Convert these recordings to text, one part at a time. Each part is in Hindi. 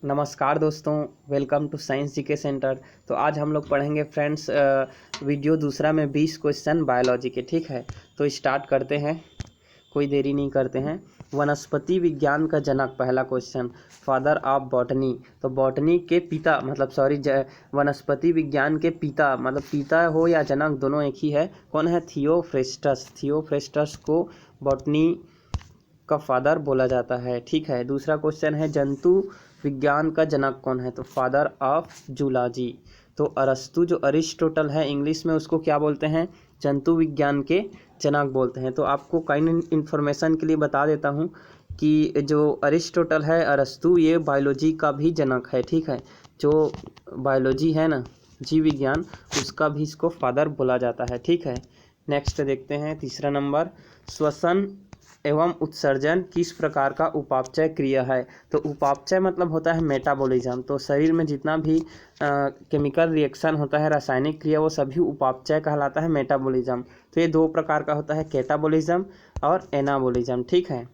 नमस्कार दोस्तों, welcome to science GK center. तो आज हम लोग पढ़ेंगे फ्रेंड्स वीडियो दूसरा में 20 क्वेश्चन बायोलॉजी के। ठीक है, तो स्टार्ट करते हैं, कोई देरी नहीं करते हैं। वनस्पति विज्ञान का जनक, पहला क्वेश्चन, फादर ऑफ बॉटनी। तो बॉटनी के पिता वनस्पति विज्ञान के पिता मतलब पिता हो या जनक दोनों एक ही है। कौन है? थियोफ्रेस्टस। थियोफ्रेस्टस को बॉटनी का फादर बोला जाता है। ठीक है, दूसरा क्वेश्चन है जंतु विज्ञान का जनक कौन है? तो फादर ऑफ जूलॉजी। तो अरस्तु, जो अरिस्टोटल है इंग्लिश में, उसको क्या बोलते हैं? जंतु विज्ञान के जनक बोलते हैं। तो आपको काइंड इन्फॉर्मेशन के लिए बता देता हूँ कि जो अरिस्टोटल है, अरस्तु, ये बायोलॉजी का भी जनक है। ठीक है, जो बायोलॉजी है ना, जीव विज्ञान, उसका भी इसको फादर बोला जाता है। ठीक है, नेक्स्ट देखते हैं, तीसरा नंबर, श्वसन एवं उत्सर्जन किस प्रकार का उपापचय क्रिया है? तो उपापचय मतलब होता है मेटाबॉलिज्म। तो शरीर में जितना भी केमिकल रिएक्शन होता है, रासायनिक क्रिया, वो सभी उपापचय कहलाता है, मेटाबॉलिज्म। तो ये दो प्रकार का होता है, कैटाबॉलिज्म और एनाबॉलिज्म। ठीक है,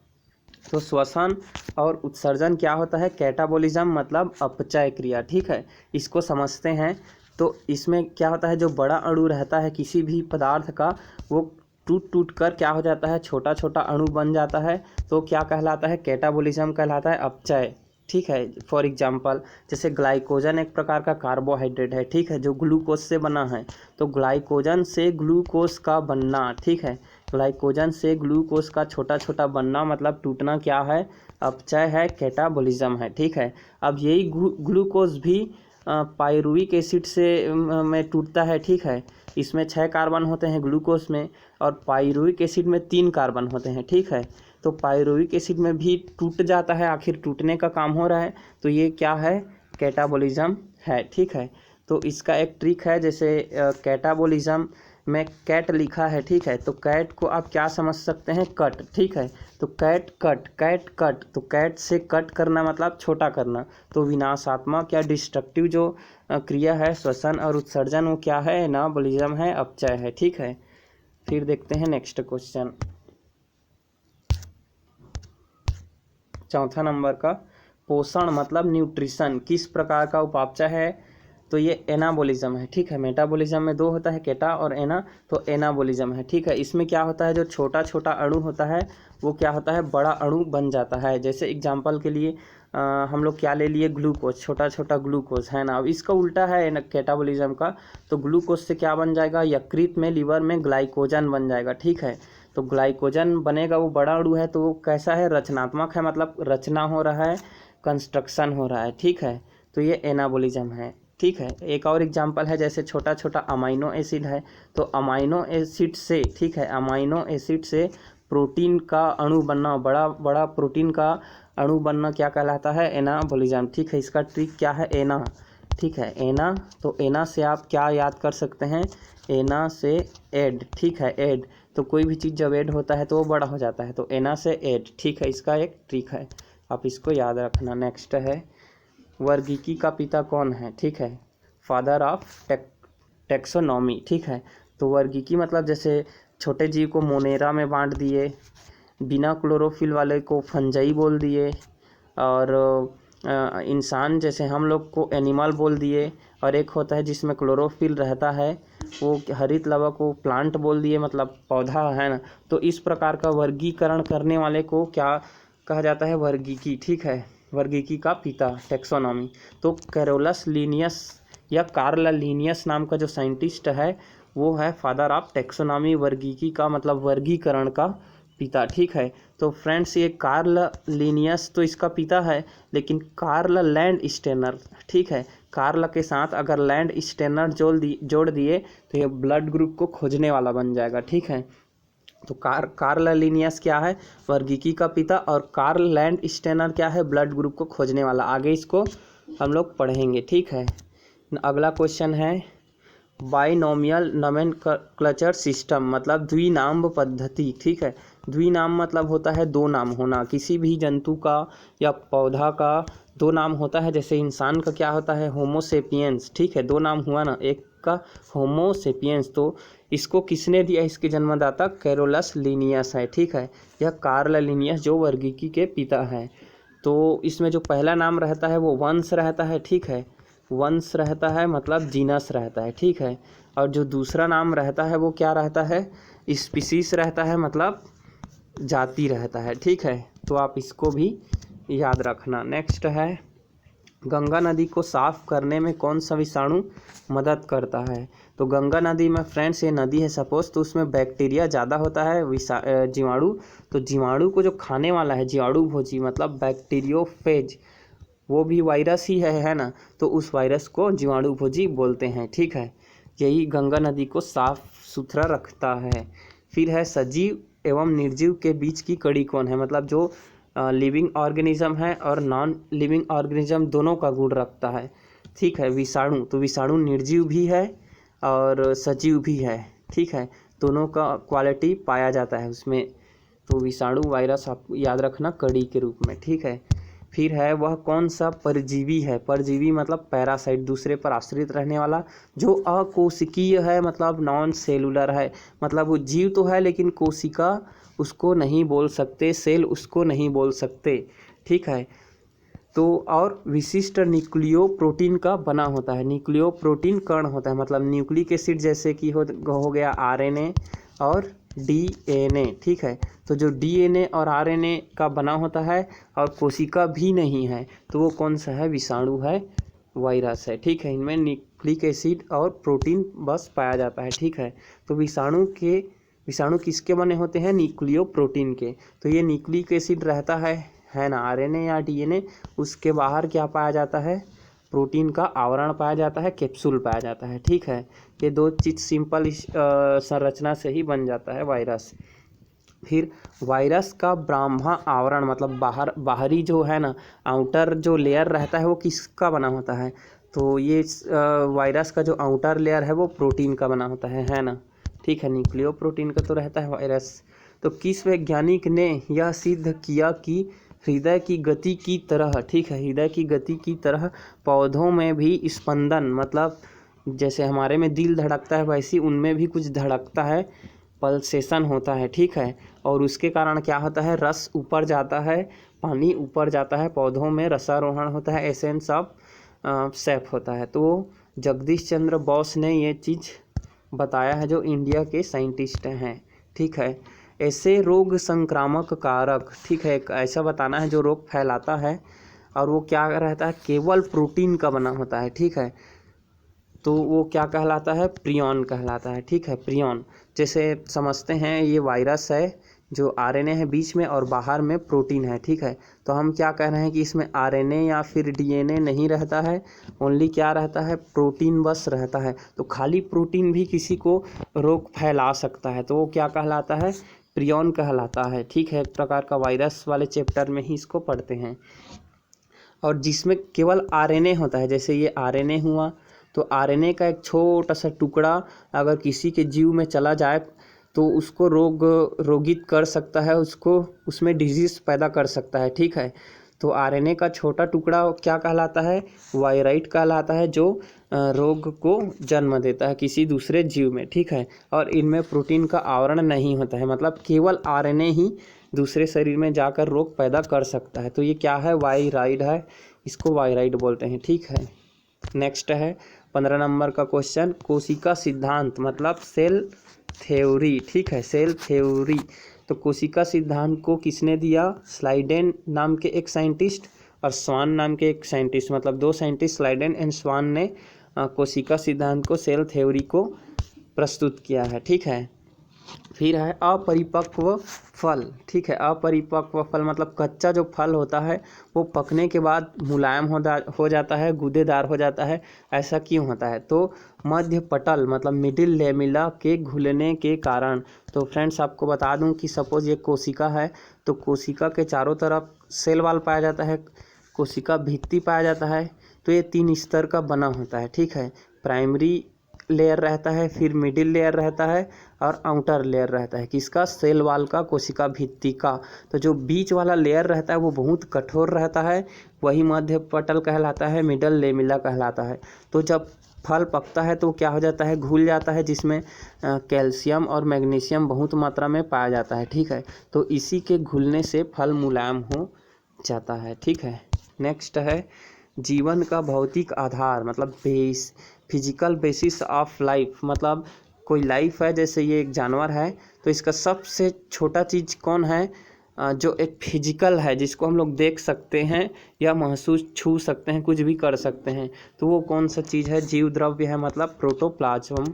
तो श्वसन और उत्सर्जन क्या होता है? कैटाबॉलिज्म मतलब अपचय क्रिया। ठीक है, इसको समझते हैं। तो इसमें क्या होता है, जो बड़ा अणु रहता है किसी भी पदार्थ का, वो टूट टूट कर क्या हो जाता है, छोटा छोटा अणु बन जाता है। तो क्या कहलाता है? कैटाबॉलिज्म कहलाता है, अपचय। ठीक है, फॉर एग्जांपल जैसे ग्लाइकोजन एक प्रकार का कार्बोहाइड्रेट है। ठीक है, जो ग्लूकोज से बना है। तो ग्लाइकोजन से ग्लूकोज का बनना, ठीक है, ग्लाइकोजन से ग्लूकोज का छोटा छोटा बनना मतलब टूटना क्या है? अपचय है, कैटाबॉलिज्म है। ठीक है, अब यही ग्लूकोज भी पायरुविक एसिड से में टूटता है। ठीक है, इसमें 6 कार्बन होते हैं ग्लूकोज में, और पायरुविक एसिड में 3 कार्बन होते हैं। ठीक है, तो पायरुविक एसिड में भी टूट जाता है, आखिर टूटने का काम हो रहा है। तो ये क्या है? कैटाबॉलिज्म है। ठीक है, तो इसका एक ट्रिक है, जैसे कैटाबॉलिज्म में कैट लिखा है। ठीक है, तो कैट को आप क्या समझ सकते हैं? कट। ठीक है, तो कैट कट, कैट कट, तो कैट से कट करना मतलब छोटा करना। तो विनाशात्मक या डिस्ट्रक्टिव जो क्रिया है, श्वसन और उत्सर्जन, वो क्या है? एनाबॉलिज्म है, अपचय है। ठीक है, फिर देखते हैं नेक्स्ट क्वेश्चन, चौथा नंबर का, पोषण मतलब न्यूट्रिशन किस प्रकार का उपापचय है? तो ये एनाबॉलिज्म है। ठीक है, मेटाबॉलिज्म में दो होता है, केटा और एना, तो एनाबॉलिज्म है। ठीक है, इसमें क्या होता है, जो छोटा छोटा अणु होता है वो क्या होता है? बड़ा अणु बन जाता है। जैसे एग्जांपल के लिए हम लोग क्या ले लिए? ग्लूकोज, छोटा छोटा ग्लूकोज है ना। अब इसका उल्टा है कैटाबॉलिज्म का, तो ग्लूकोज से क्या बन जाएगा? यकृत में, लीवर में ग्लाइकोजन बन जाएगा। ठीक है, तो ग्लाइकोजन बनेगा, वो बड़ा अणु है, तो वो कैसा है? रचनात्मक है, मतलब रचना हो रहा है, कंस्ट्रक्शन हो रहा है। ठीक है, तो ये एनाबॉलिज्म है। ठीक है, एक और एग्जांपल है, जैसे छोटा छोटा अमाइनो एसिड है, तो अमाइनो एसिड से, ठीक है, अमाइनो एसिड से प्रोटीन का अणु बनना, बड़ा बड़ा प्रोटीन का अणु बनना क्या कहलाता है? एनाबॉलिज्म। ठीक है, इसका ट्रिक क्या है? एना। ठीक है, एना, तो एना से आप क्या याद कर सकते हैं? एना से एड। ठीक है, एड, तो कोई भी चीज़ जब ऐड होता है तो वो बड़ा हो जाता है, तो एना से ऐड। ठीक है, इसका एक ट्रिक है, आप इसको याद रखना। नेक्स्ट है, वर्गीकी का पिता कौन है? ठीक है, फादर ऑफ टेक्सोनॉमी। ठीक है, तो वर्गीकी मतलब जैसे छोटे जीव को मोनेरा में बांट दिए, बिना क्लोरोफिल वाले को फंजाई बोल दिए, और इंसान जैसे हम लोग को एनिमल बोल दिए, और एक होता है जिसमें क्लोरोफिल रहता है, वो हरित लवा को प्लांट बोल दिए, मतलब पौधा है ना। तो इस प्रकार का वर्गीकरण करने वाले को क्या कहा जाता है? वर्गीकी। ठीक है, वर्गीकी का पिता, टेक्सोनॉमी। तो कैरोलस लीनियस या कार्ल लीनियस नाम का जो साइंटिस्ट है, वो है फादर ऑफ टेक्सोनॉमी, वर्गीकी का मतलब वर्गीकरण का पिता। ठीक है, तो फ्रेंड्स ये कार्ल लीनियस तो इसका पिता है, लेकिन कार्ल लैंड स्टेनर, ठीक है, कार्ल के साथ अगर लैंड स्टेनर जोड़ दिए तो ये ब्लड ग्रुप को खोजने वाला बन जाएगा। ठीक है, तो कार्ल लीनियस क्या है? वर्गीकी का पिता, और कार्ल लैंड स्टेनर क्या है? ब्लड ग्रुप को खोजने वाला। आगे इसको हम लोग पढ़ेंगे। ठीक है, अगला क्वेश्चन है, बाइनोमियल नोमेनक्लेचर सिस्टम मतलब द्विनाम पद्धति। ठीक है, द्विनाम मतलब होता है दो नाम होना, किसी भी जंतु का या पौधा का दो नाम होता है। जैसे इंसान का क्या होता है? होमोसेपियंस। ठीक है, दो नाम हुआ ना, एक का होमोसेपियंस, तो इसको किसने दिया? इसके जन्मदाता कैरोलस लीनियस है। ठीक है, यह कार्ल लीनियस जो वर्गीकी के पिता है। तो इसमें जो पहला नाम रहता है वो वंश रहता है, ठीक है, वंश रहता है मतलब जीनस रहता है, ठीक है। और जो दूसरा नाम रहता है वो क्या रहता है, स्पीसीज रहता है मतलब जाति रहता है, ठीक है। तो आप इसको भी याद रखना। नेक्स्ट है, गंगा नदी को साफ करने में कौन सा विषाणु मदद करता है। तो गंगा नदी में फ्रेंड्स, ये नदी है सपोज, तो उसमें बैक्टीरिया ज़्यादा होता है, जीवाणु। तो जीवाणु को जो खाने वाला है, जीवाणु भोजी मतलब बैक्टीरियोफेज, वो भी वायरस ही है ना। तो उस वायरस को जीवाणु भोजी बोलते हैं, ठीक है। यही गंगा नदी को साफ सुथरा रखता है। फिर है, सजीव एवं निर्जीव के बीच की कड़ी कौन है। मतलब जो लिविंग ऑर्गेनिज्म है और नॉन लिविंग ऑर्गेनिज्म दोनों का गुण रखता है, ठीक है। विषाणु, तो विषाणु निर्जीव भी है और सजीव भी है, ठीक है, दोनों का क्वालिटी पाया जाता है उसमें। तो विषाणु वायरस आप याद रखना कड़ी के रूप में, ठीक है। फिर है, वह कौन सा परजीवी है। परजीवी मतलब पैरासाइट, दूसरे पर आश्रित रहने वाला, जो अकोशिकीय है मतलब नॉन सेलुलर है। मतलब वो जीव तो है लेकिन कोशिका उसको नहीं बोल सकते, सेल उसको नहीं बोल सकते, ठीक है। तो और विशिष्ट न्यूक्लियो प्रोटीन का बना होता है। न्यूक्लियो प्रोटीन कण होता है, मतलब न्यूक्लिक एसिड जैसे कि हो गया आरएनए और डीएनए, ठीक है। तो जो डीएनए और आरएनए का बना होता है और कोशिका भी नहीं है, तो वो कौन सा है, विषाणु है, वायरस है, ठीक है। इनमें न्यूक्लिक एसिड और प्रोटीन बस पाया जाता है, ठीक है। तो विषाणु किसके बने होते हैं, न्यूक्लियो प्रोटीन के। तो ये न्यूक्लिक एसिड रहता है ना, आरएनए या डीएनए, उसके बाहर क्या पाया जाता है, प्रोटीन का आवरण पाया जाता है, कैप्सूल पाया जाता है, ठीक है। ये दो चीज़ सिंपल संरचना से ही बन जाता है वायरस। फिर वायरस का ब्राह्मा आवरण मतलब बाहरी जो है ना, आउटर जो लेयर रहता है वो किसका बना होता है। तो ये वायरस का जो आउटर लेयर है वो प्रोटीन का बना होता है ना, ठीक है। न्यूक्लियो प्रोटीन का तो रहता है वायरस। तो किस वैज्ञानिक ने यह सिद्ध किया कि हृदय की गति की तरह, ठीक है, हृदय की गति की तरह पौधों में भी स्पंदन, मतलब जैसे हमारे में दिल धड़कता है वैसे उनमें भी कुछ धड़कता है, पल्सेशन होता है, ठीक है। और उसके कारण क्या होता है, रस ऊपर जाता है, पानी ऊपर जाता है, पौधों में रसारोहण होता है, एसेंस ऑफ सेफ होता है। तो जगदीश चंद्र बोस ने ये चीज़ बताया है, जो इंडिया के साइंटिस्ट हैं, ठीक है। ऐसे रोग संक्रामक कारक, ठीक है, एक ऐसा बताना है जो रोग फैलाता है और वो क्या रहता है, केवल प्रोटीन का बना होता है, ठीक है। तो वो क्या कहलाता है, प्रियॉन कहलाता है, ठीक है, प्रियॉन। जैसे समझते हैं ये वायरस है, जो आरएनए है बीच में और बाहर में प्रोटीन है, ठीक है। तो हम क्या कह रहे हैं कि इसमें आरएनए या फिर डीएनए नहीं रहता है, ओनली क्या रहता है, प्रोटीन बस रहता है। तो खाली प्रोटीन भी किसी को रोग फैला सकता है, तो वो क्या कहलाता है, प्रियॉन कहलाता है, ठीक है। एक प्रकार का वायरस वाले चैप्टर में ही इसको पढ़ते हैं। और जिसमें केवल आरएनए होता है, जैसे ये आरएनए हुआ, तो आरएनए का एक छोटा सा टुकड़ा अगर किसी के जीव में चला जाए तो उसको रोगित कर सकता है, उसको उसमें डिजीज़ पैदा कर सकता है, ठीक है। तो आरएनए का छोटा टुकड़ा क्या कहलाता है, वायराइट कहलाता है, जो रोग को जन्म देता है किसी दूसरे जीव में, ठीक है। और इनमें प्रोटीन का आवरण नहीं होता है, मतलब केवल आरएनए ही दूसरे शरीर में जाकर रोग पैदा कर सकता है। तो ये क्या है, वायराइड है, इसको वायराइड बोलते हैं, ठीक है। नेक्स्ट है 15 नंबर का क्वेश्चन, कोशिका सिद्धांत मतलब सेल थ्योरी, ठीक है, सेल थ्योरी। तो कोशिका सिद्धांत को किसने दिया, स्लाइडेन नाम के एक साइंटिस्ट और स्वान नाम के एक साइंटिस्ट, मतलब दो साइंटिस्ट स्लाइडेन एंड स्वान ने कोशिका सिद्धांत को, सेल थ्योरी को प्रस्तुत किया है, ठीक है। फिर है अपरिपक्व फल, ठीक है। अपरिपक्व फल मतलब कच्चा जो फल होता है वो पकने के बाद मुलायम हो जाता है, गूदेदार हो जाता है, ऐसा क्यों होता है। तो मध्य पटल मतलब मिडिल लेमिला के घुलने के कारण। तो फ्रेंड्स आपको बता दूं कि सपोज ये कोशिका है, तो कोशिका के चारों तरफ सेल वाल पाया जाता है, कोशिका भित्ति पाया जाता है। तो ये 3 स्तर का बना होता है, ठीक है। प्राइमरी लेयर रहता है, फिर मिडिल लेयर रहता है और आउटर लेयर रहता है, किसका, सेल वाल का, कोशिका भित्ति का। तो जो बीच वाला लेयर रहता है वो बहुत कठोर रहता है, वही मध्य पटल कहलाता है, मिडल लेमिला कहलाता है। तो जब फल पकता है तो क्या हो जाता है, घुल जाता है, जिसमें कैल्शियम और मैग्नीशियम बहुत मात्रा में पाया जाता है, ठीक है। तो इसी के घुलने से फल मुलायम हो जाता है। ठीक है, नेक्स्ट है जीवन का भौतिक आधार मतलब base, physical basis of life, मतलब कोई लाइफ है जैसे ये एक जानवर है तो इसका सबसे छोटा चीज़ कौन है, जो एक फिजिकल है जिसको हम लोग देख सकते हैं या महसूस छू सकते हैं, कुछ भी कर सकते हैं, तो वो कौन सा चीज़ है, जीव द्रव्य है, मतलब प्रोटोप्लाज्म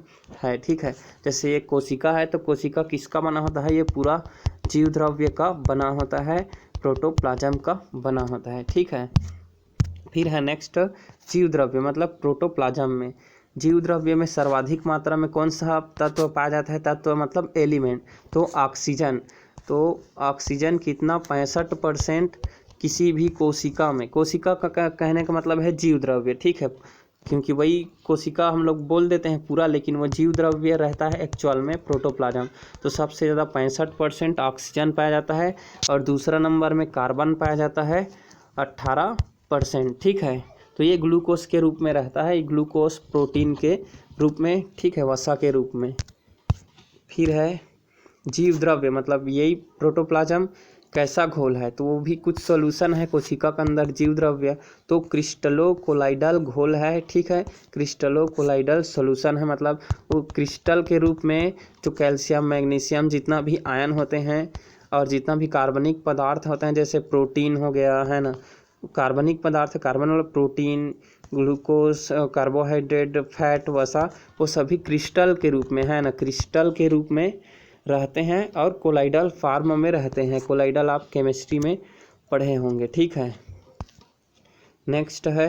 है। ठीक है, जैसे ये कोशिका है तो कोशिका किसका बना होता है, ये पूरा जीव द्रव्य का बना होता है, प्रोटोप्लाज्म का बना होता है। ठीक है, फिर है नेक्स्ट जीव द्रव्य मतलब प्रोटोप्लाज्म में जीव द्रव्य में सर्वाधिक मात्रा में कौन सा तत्व पाया जाता है, तत्व मतलब एलिमेंट, तो ऑक्सीजन। तो ऑक्सीजन कितना 65% किसी भी कोशिका में, कोशिका का कहने का मतलब है जीव द्रव्य। ठीक है, क्योंकि वही कोशिका हम लोग बोल देते हैं पूरा, लेकिन वो जीव द्रव्य रहता है एक्चुअल में प्रोटोप्लाज्म। तो सबसे ज़्यादा 65% ऑक्सीजन पाया जाता है और दूसरा नंबर में कार्बन पाया जाता है 18%। ठीक है, तो ये ग्लूकोज के रूप में रहता है, ग्लूकोज प्रोटीन के रूप में, ठीक है, वसा के रूप में। फिर है जीव द्रव्य मतलब यही प्रोटोप्लाज्म कैसा घोल है, तो वो भी कुछ सॉल्यूशन है कोशिका के अंदर जीव द्रव्य, तो क्रिस्टलो कोलाइडल घोल है। ठीक है, क्रिस्टलो कोलाइडल सॉल्यूशन है, मतलब वो क्रिस्टल के रूप में जो कैल्शियम मैग्नीशियम जितना भी आयन होते हैं और जितना भी कार्बनिक पदार्थ होते हैं, जैसे प्रोटीन हो गया है ना, कार्बनिक पदार्थ, कार्बन वाला प्रोटीन, ग्लूकोज, कार्बोहाइड्रेट, फैट, वसा, वो सभी क्रिस्टल के रूप में है ना, क्रिस्टल के रूप में रहते हैं और कोलाइडल फार्म में रहते हैं। कोलाइडल आप केमिस्ट्री में पढ़े होंगे। ठीक है, नेक्स्ट है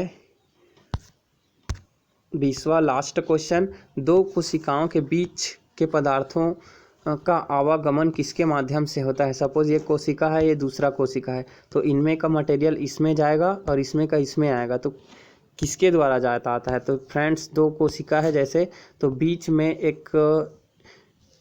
20वां लास्ट क्वेश्चन, दो कोशिकाओं के बीच के पदार्थों का आवागमन किसके माध्यम से होता है। सपोज ये कोशिका है, ये दूसरा कोशिका है, तो इनमें का मटेरियल इसमें जाएगा और इसमें का इसमें आएगा, तो किसके द्वारा जाता आता है। तो फ्रेंड्स दो कोशिका है जैसे, तो बीच में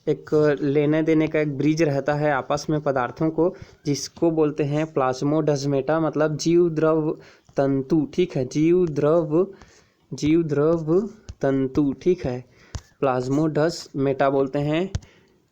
एक लेने देने का एक ब्रिज रहता है आपस में पदार्थों को, जिसको बोलते हैं प्लाज्मोडस्मेटा मतलब जीव द्रव तंतु। ठीक है, जीव द्रव तंतु। ठीक है, प्लाज्मोडस्मेटा बोलते हैं,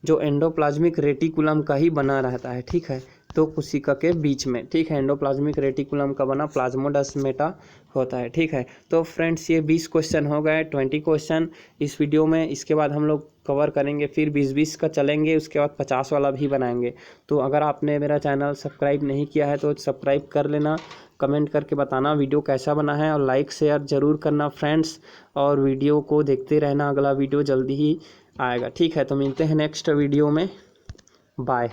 जो एंडोप्लाज्मिक रेटिकुलम का ही बना रहता है। ठीक है, तो कोशिका के बीच में, ठीक है, एंडोप्लाज्मिक रेटिकुलम का बना प्लाज्मोडस्मेटा होता है। ठीक है, तो फ्रेंड्स ये 20 क्वेश्चन हो गए, 20 क्वेश्चन इस वीडियो में, इसके बाद हम लोग कवर करेंगे, फिर 20-20 का चलेंगे, उसके बाद 50 वाला भी बनाएंगे। तो अगर आपने मेरा चैनल सब्सक्राइब नहीं किया है तो सब्सक्राइब कर लेना, कमेंट करके बताना वीडियो कैसा बना है और लाइक शेयर ज़रूर करना फ्रेंड्स, और वीडियो को देखते रहना, अगला वीडियो जल्दी ही आएगा। ठीक है, तो मिलते हैं नेक्स्ट वीडियो में, बाय।